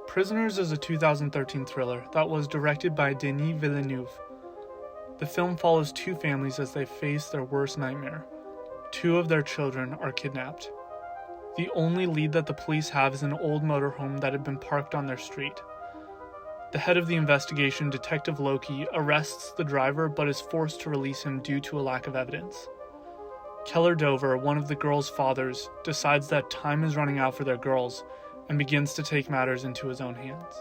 Prisoners is a 2013 thriller that was directed by Denis Villeneuve. The film follows two families as they face their worst nightmare. Two of their children are kidnapped. The only lead that the police have is an old motorhome that had been parked on their street. The head of the investigation, Detective Loki, arrests the driver but is forced to release him due to a lack of evidence. Keller Dover, one of the girls' fathers, decides that time is running out for their girls and begins to take matters into his own hands.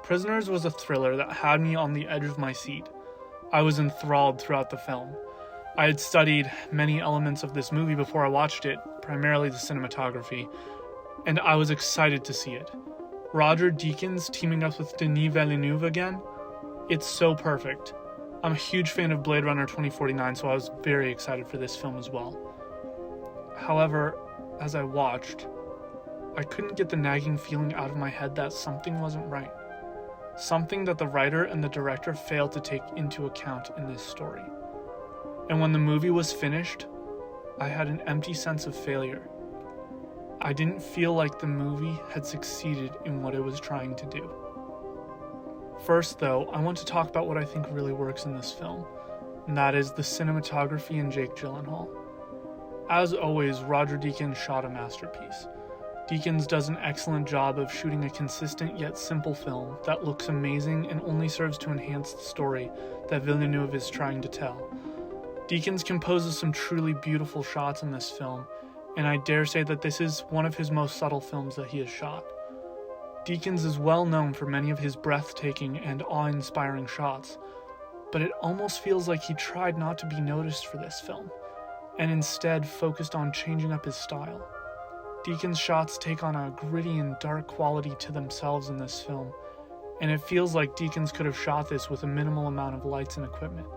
Prisoners was a thriller that had me on the edge of my seat. I was enthralled throughout the film. I had studied many elements of this movie before I watched it, primarily the cinematography, and I was excited to see it. Roger Deakins teaming up with Denis Villeneuve again, it's so perfect. I'm a huge fan of Blade Runner 2049, so I was very excited for this film as well. However, as I watched, I couldn't get the nagging feeling out of my head that something wasn't right. Something that the writer and the director failed to take into account in this story. And when the movie was finished, I had an empty sense of failure. I didn't feel like the movie had succeeded in what it was trying to do. First, though, I want to talk about what I think really works in this film, and that is the cinematography and Jake Gyllenhaal. As always, Roger Deakins shot a masterpiece. Deakins does an excellent job of shooting a consistent yet simple film that looks amazing and only serves to enhance the story that Villeneuve is trying to tell. Deakins composes some truly beautiful shots in this film, and I dare say that this is one of his most subtle films that he has shot. Deakins is well known for many of his breathtaking and awe-inspiring shots, but it almost feels like he tried not to be noticed for this film, and instead focused on changing up his style. Deakins' shots take on a gritty and dark quality to themselves in this film, and it feels like Deakins could have shot this with a minimal amount of lights and equipment.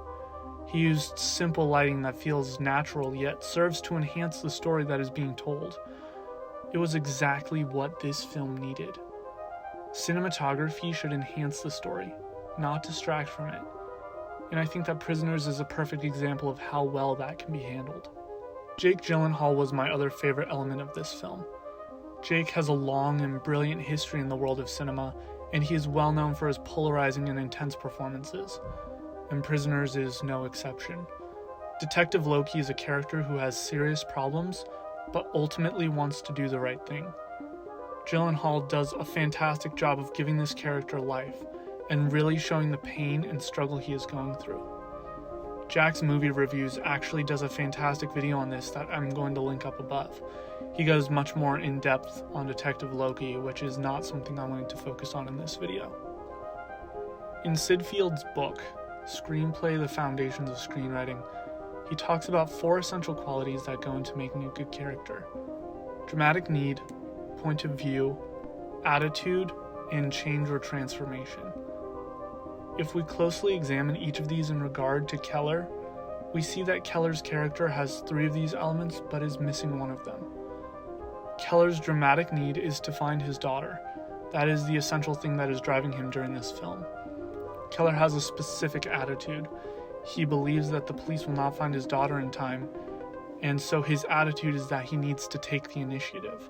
He used simple lighting that feels natural yet serves to enhance the story that is being told. It was exactly what this film needed. Cinematography should enhance the story, not distract from it, and I think that Prisoners is a perfect example of how well that can be handled. Jake Gyllenhaal was my other favorite element of this film. Jake has a long and brilliant history in the world of cinema, and he is well known for his polarizing and intense performances, and Prisoners is no exception. Detective Loki is a character who has serious problems, but ultimately wants to do the right thing. Gyllenhaal does a fantastic job of giving this character life, and really showing the pain and struggle he is going through. Jack's Movie Reviews actually does a fantastic video on this that I'm going to link up above. He goes much more in depth on Detective Loki, which is not something I'm going to focus on in this video. In Sid Field's book, Screenplay: The Foundations of Screenwriting, he talks about 4 essential qualities that go into making a good character: dramatic need, point of view, attitude, and change or transformation. If we closely examine each of these in regard to Keller, we see that Keller's character has 3 of these elements but is missing one of them. Keller's dramatic need is to find his daughter. That is the essential thing that is driving him during this film. Keller has a specific attitude. He believes that the police will not find his daughter in time, and so his attitude is that he needs to take the initiative.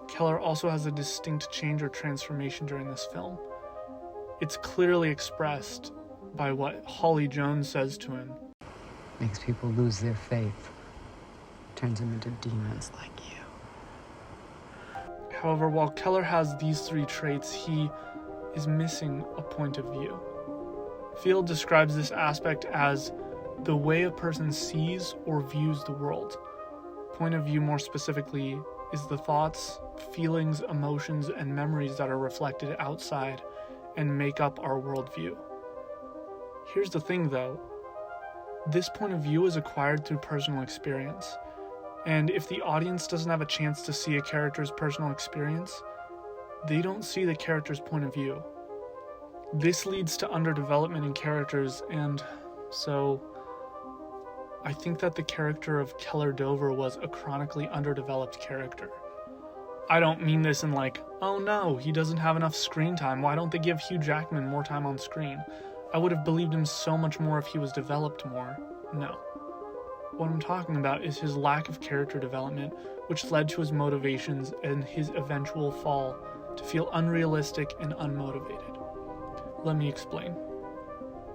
Keller also has a distinct change or transformation during this film. It's clearly expressed by what Holly Jones says to him. Makes people lose their faith. Turns them into demons like you. However, while Keller has these 3 traits, he is missing a point of view. Field describes this aspect as the way a person sees or views the world. Point of view, more specifically, is the thoughts, feelings, emotions, and memories that are reflected outside and make up our worldview. Here's the thing though, this point of view is acquired through personal experience, and if the audience doesn't have a chance to see a character's personal experience, they don't see the character's point of view. This leads to underdevelopment in characters, and so I think that the character of Keller Dover was a chronically underdeveloped character. I don't mean this in like, oh no, he doesn't have enough screen time, why don't they give Hugh Jackman more time on screen? I would have believed him so much more if he was developed more. No. What I'm talking about is his lack of character development, which led to his motivations and his eventual fall to feel unrealistic and unmotivated. Let me explain.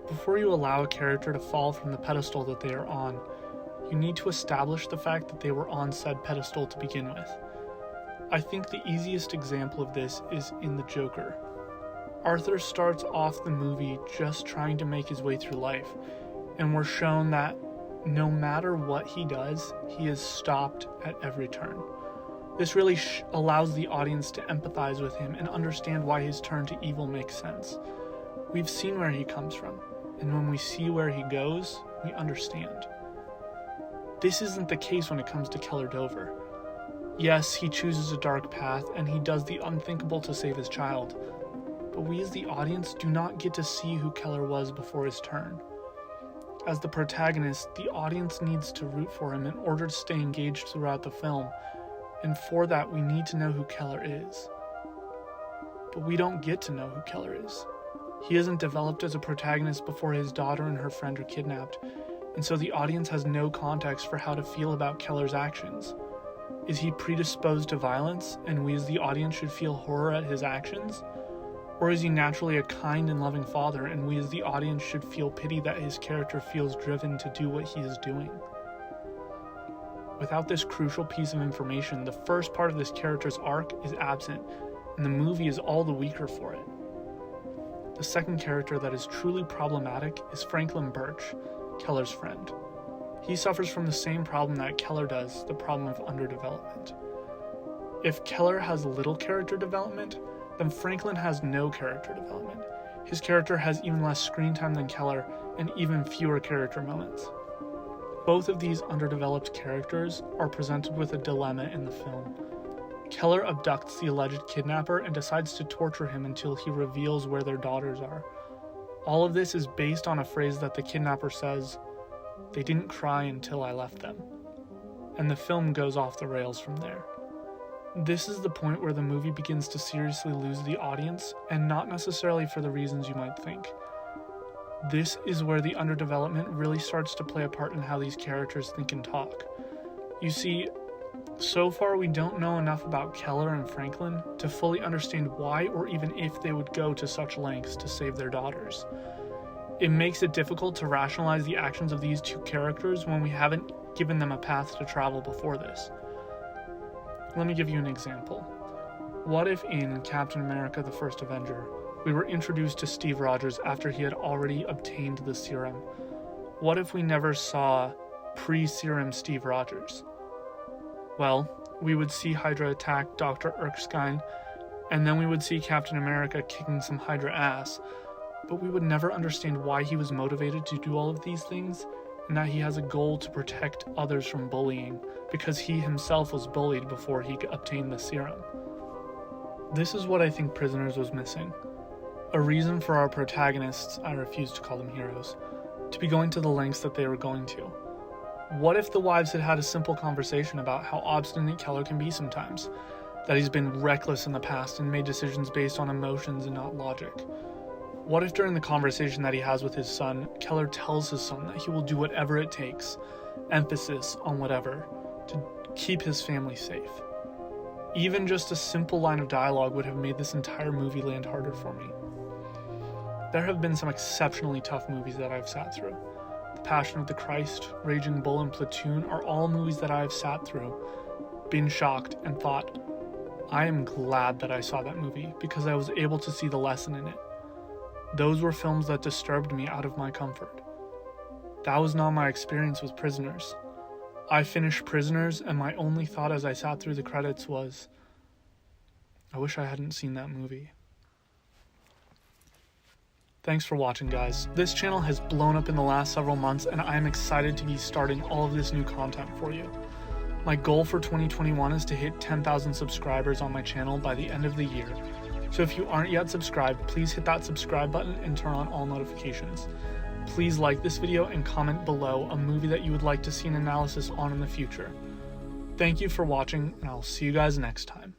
Before you allow a character to fall from the pedestal that they are on, you need to establish the fact that they were on said pedestal to begin with. I think the easiest example of this is in The Joker. Arthur starts off the movie just trying to make his way through life, and we're shown that no matter what he does, he is stopped at every turn. This really allows the audience to empathize with him and understand why his turn to evil makes sense. We've seen where he comes from, and when we see where he goes, we understand. This isn't the case when it comes to Keller Dover. Yes, he chooses a dark path, and he does the unthinkable to save his child, but we as the audience do not get to see who Keller was before his turn. As the protagonist, the audience needs to root for him in order to stay engaged throughout the film, and for that we need to know who Keller is. But we don't get to know who Keller is. He isn't developed as a protagonist before his daughter and her friend are kidnapped, and so the audience has no context for how to feel about Keller's actions. Is he predisposed to violence, and we as the audience should feel horror at his actions? Or is he naturally a kind and loving father, and we as the audience should feel pity that his character feels driven to do what he is doing? Without this crucial piece of information, the first part of this character's arc is absent, and the movie is all the weaker for it. The second character that is truly problematic is Franklin Birch, Keller's friend. He suffers from the same problem that Keller does, the problem of underdevelopment. If Keller has little character development, then Franklin has no character development. His character has even less screen time than Keller and even fewer character moments. Both of these underdeveloped characters are presented with a dilemma in the film. Keller abducts the alleged kidnapper and decides to torture him until he reveals where their daughters are. All of this is based on a phrase that the kidnapper says, "They didn't cry until I left them." And the film goes off the rails from there. This is the point where the movie begins to seriously lose the audience, and not necessarily for the reasons you might think. This is where the underdevelopment really starts to play a part in how these characters think and talk. You see, so far we don't know enough about Keller and Franklin to fully understand why or even if they would go to such lengths to save their daughters. It makes it difficult to rationalize the actions of these two characters when we haven't given them a path to travel before this. Let me give you an example. What if in Captain America: The First Avenger, we were introduced to Steve Rogers after he had already obtained the serum? What if we never saw pre-serum Steve Rogers? Well, we would see Hydra attack Dr. Erskine, and then we would see Captain America kicking some Hydra ass, but we would never understand why he was motivated to do all of these things, and that he has a goal to protect others from bullying, because he himself was bullied before he obtained the serum. This is what I think Prisoners was missing. A reason for our protagonists, I refuse to call them heroes, to be going to the lengths that they were going to. What if the wives had had a simple conversation about how obstinate Keller can be sometimes, that he's been reckless in the past and made decisions based on emotions and not logic? What if during the conversation that he has with his son, Keller tells his son that he will do whatever it takes, emphasis on whatever, to keep his family safe? Even just a simple line of dialogue would have made this entire movie land harder for me. There have been some exceptionally tough movies that I've sat through. The Passion of the Christ, Raging Bull, and Platoon are all movies that I've sat through, been shocked, and thought, I am glad that I saw that movie because I was able to see the lesson in it. Those were films that disturbed me out of my comfort. That was not my experience with Prisoners. I finished Prisoners, and my only thought as I sat through the credits was, I wish I hadn't seen that movie. Thanks for watching, guys. This channel has blown up in the last several months, and I am excited to be starting all of this new content for you. My goal for 2021 is to hit 10,000 subscribers on my channel by the end of the year. So if you aren't yet subscribed, please hit that subscribe button and turn on all notifications. Please like this video and comment below a movie that you would like to see an analysis on in the future. Thank you for watching, and I'll see you guys next time.